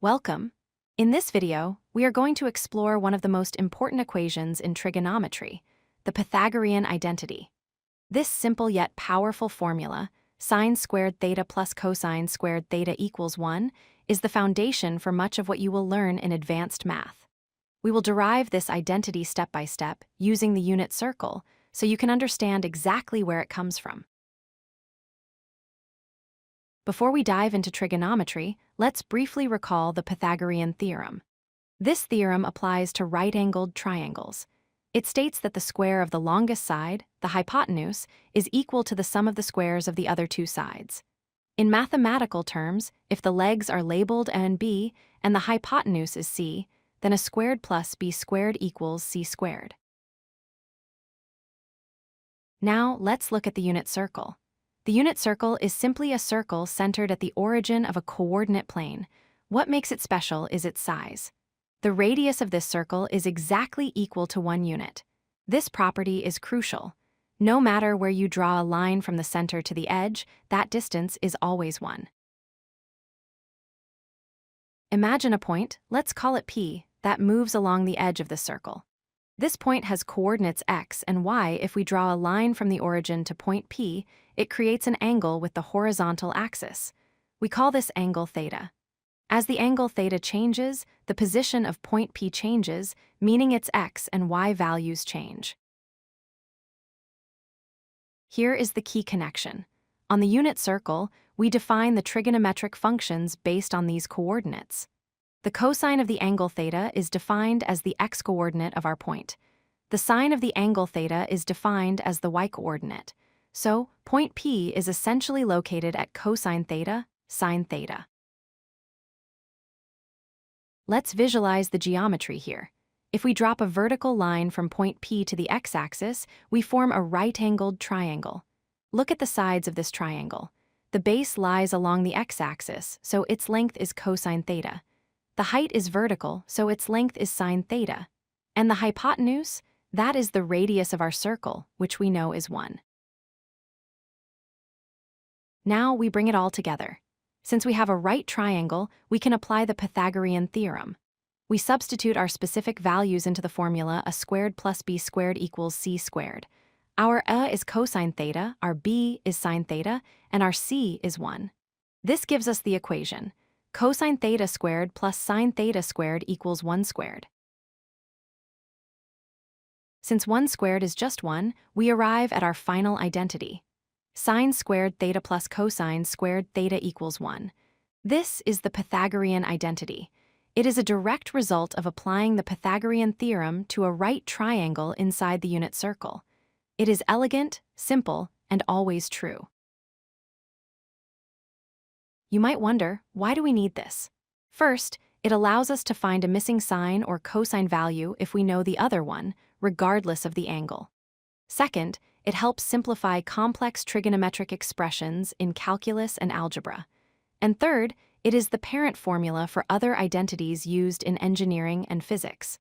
Welcome. In this video, we are going to explore one of the most important equations in trigonometry, the Pythagorean identity. This simple yet powerful formula, sin² plus cos² equals 1, is the foundation for much of what you will learn in advanced math. We will derive this identity step by step using the unit circle so you can understand exactly where it comes from. Before we dive into trigonometry, let's briefly recall the Pythagorean theorem. This theorem applies to right-angled triangles. It states that the square of the longest side, the hypotenuse, is equal to the sum of the squares of the other two sides. In mathematical terms, if the legs are labeled A and B and the hypotenuse is C, then a squared plus B squared equals C squared. Now let's look at the unit circle. The unit circle is simply a circle centered at the origin of a coordinate plane. What makes it special is its size. The radius of this circle is exactly equal to 1 unit. This property is crucial. No matter where you draw a line from the center to the edge, that distance is always 1. Imagine a point, let's call it P, that moves along the edge of the circle. This point has coordinates x and y. If we draw a line from the origin to point P, it creates an angle with the horizontal axis. We call this angle theta. As the angle theta changes, the position of point P changes, meaning its x and y values change. Here is the key connection. On the unit circle, we define the trigonometric functions based on these coordinates. The cosine of the angle theta is defined as the x-coordinate of our point. The sine of the angle theta is defined as the y-coordinate. So, point P is essentially located at cosine theta, sine theta. Let's visualize the geometry here. If we drop a vertical line from point P to the x-axis, we form a right-angled triangle. Look at the sides of this triangle. The base lies along the x-axis, so its length is cosine theta. The height is vertical, so its length is sine theta. And the hypotenuse? That is the radius of our circle, which we know is 1. Now we bring it all together. Since we have a right triangle, we can apply the Pythagorean theorem. We substitute our specific values into the formula a squared plus b squared equals c squared. Our A is cosine theta, our B is sine theta, and our C is 1. This gives us the equation. Cosine theta squared plus sine theta squared equals 1 squared. Since 1 squared is just 1, we arrive at our final identity. Sin² plus cosine² equals 1. This is the Pythagorean identity. It is a direct result of applying the Pythagorean theorem to a right triangle inside the unit circle. It is elegant, simple, and always true. You might wonder, why do we need this? First, it allows us to find a missing sine or cosine value if we know the other one, regardless of the angle. Second, it helps simplify complex trigonometric expressions in calculus and algebra. And third, it is the parent formula for other identities used in engineering and physics.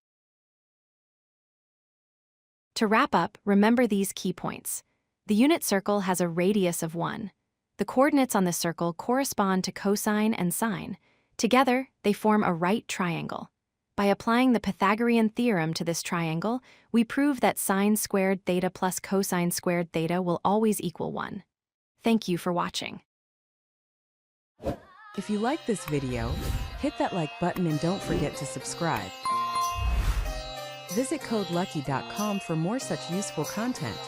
To wrap up, remember these key points. The unit circle has a radius of 1. The coordinates on this circle correspond to cosine and sine. Together, they form a right triangle. By applying the Pythagorean theorem to this triangle, we prove that sin² plus cosine² will always equal 1. Thank you for watching. If you like this video, hit that like button and don't forget to subscribe. Visit codelucky.com for more such useful content.